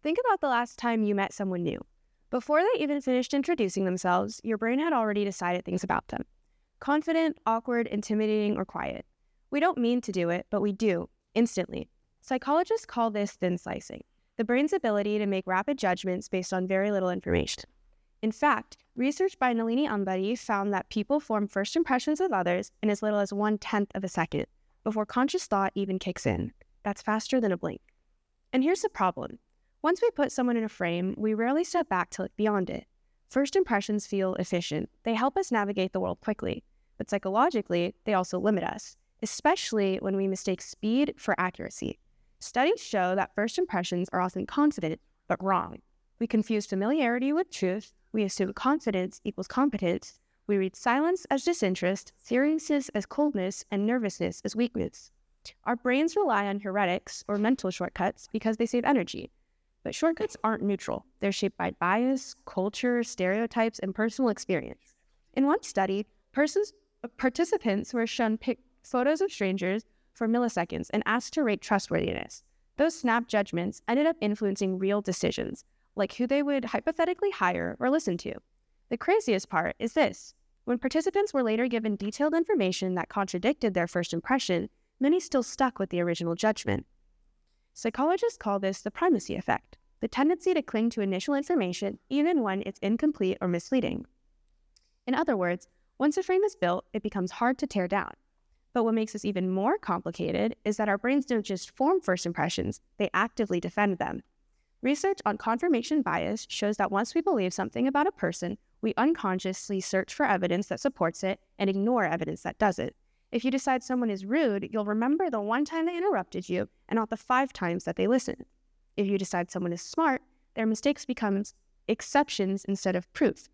Think about the last time you met someone new. Before they even finished introducing themselves, your brain had already decided things about them. Confident, awkward, intimidating, or quiet. We don't mean to do it, but we do, instantly. Psychologists call this thin slicing, the brain's ability to make rapid judgments based on very little information. In fact, research by Nalini Ambari found that people form first impressions of others in as little as 1/10 of a second, before conscious thought even kicks in. That's faster than a blink. And here's the problem. Once we put someone in a frame, we rarely step back to look beyond it. First impressions feel efficient. They help us navigate the world quickly. But psychologically, they also limit us, especially when we mistake speed for accuracy. Studies show that first impressions are often confident, but wrong. We confuse familiarity with truth. We assume confidence equals competence. We read silence as disinterest, seriousness as coldness, and nervousness as weakness. Our brains rely on heuristics, or mental shortcuts, because they save energy. But shortcuts aren't neutral. They're shaped by bias, culture, stereotypes, and personal experience. In one study, participants were shown photos of strangers for milliseconds and asked to rate trustworthiness. Those snap judgments ended up influencing real decisions, like who they would hypothetically hire or listen to. The craziest part is this. When participants were later given detailed information that contradicted their first impression, many still stuck with the original judgment. Psychologists call this the primacy effect, the tendency to cling to initial information even when it's incomplete or misleading. In other words, once a frame is built, it becomes hard to tear down. But what makes this even more complicated is that our brains don't just form first impressions, they actively defend them. Research on confirmation bias shows that once we believe something about a person, we unconsciously search for evidence that supports it and ignore evidence that doesn't. If you decide someone is rude, you'll remember the one time they interrupted you and not the 5 times that they listened. If you decide someone is smart, their mistakes become exceptions instead of proof.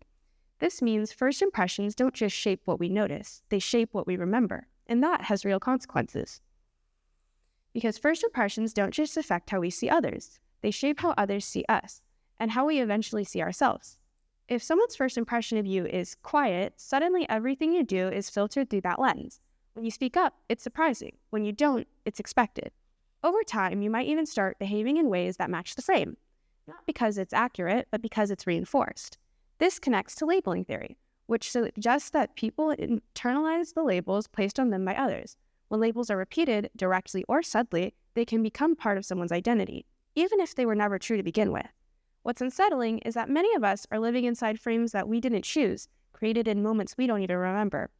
This means first impressions don't just shape what we notice, they shape what we remember, and that has real consequences. Because first impressions don't just affect how we see others, they shape how others see us, and how we eventually see ourselves. If someone's first impression of you is quiet, suddenly everything you do is filtered through that lens. When you speak up, it's surprising. When you don't, it's expected. Over time, you might even start behaving in ways that match the frame, not because it's accurate, but because it's reinforced. This connects to labeling theory, which suggests that people internalize the labels placed on them by others. When labels are repeated, directly or subtly, they can become part of someone's identity, even if they were never true to begin with. What's unsettling is that many of us are living inside frames that we didn't choose, created in moments we don't even remember.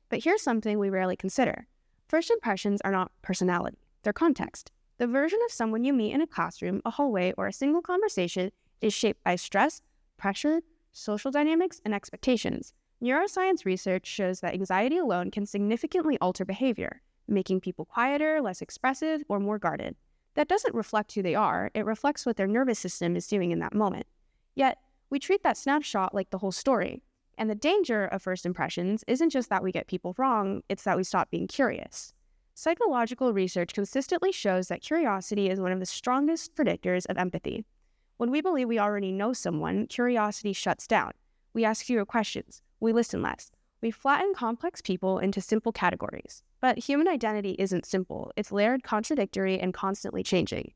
But here's something we rarely consider. First impressions are not personality, they're context. The version of someone you meet in a classroom, a hallway, or a single conversation is shaped by stress, pressure, social dynamics, and expectations. Neuroscience research shows that anxiety alone can significantly alter behavior, making people quieter, less expressive, or more guarded. That doesn't reflect who they are, it reflects what their nervous system is doing in that moment. Yet, we treat that snapshot like the whole story. And the danger of first impressions isn't just that we get people wrong, it's that we stop being curious. Psychological research consistently shows that curiosity is one of the strongest predictors of empathy. When we believe we already know someone, curiosity shuts down. We ask fewer questions. We listen less. We flatten complex people into simple categories. But human identity isn't simple. It's layered, contradictory, and constantly changing.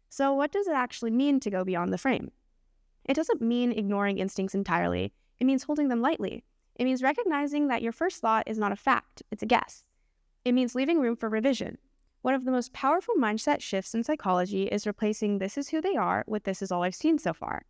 So what does it actually mean to go beyond the frame? It doesn't mean ignoring instincts entirely. It means holding them lightly. It means recognizing that your first thought is not a fact, it's a guess. It means leaving room for revision. One of the most powerful mindset shifts in psychology is replacing "this is who they are" with "this is all I've seen so far."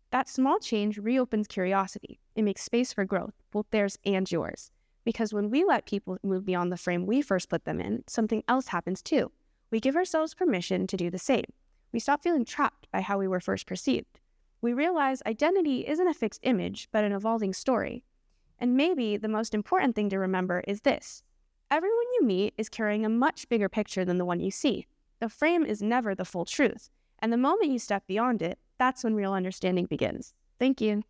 That small change reopens curiosity. It makes space for growth, both theirs and yours. Because when we let people move beyond the frame we first put them in, something else happens too. We give ourselves permission to do the same. We stop feeling trapped by how we were first perceived. We realize identity isn't a fixed image, but an evolving story. And maybe the most important thing to remember is this. Everyone you meet is carrying a much bigger picture than the one you see. The frame is never the full truth. And the moment you step beyond it, that's when real understanding begins. Thank you.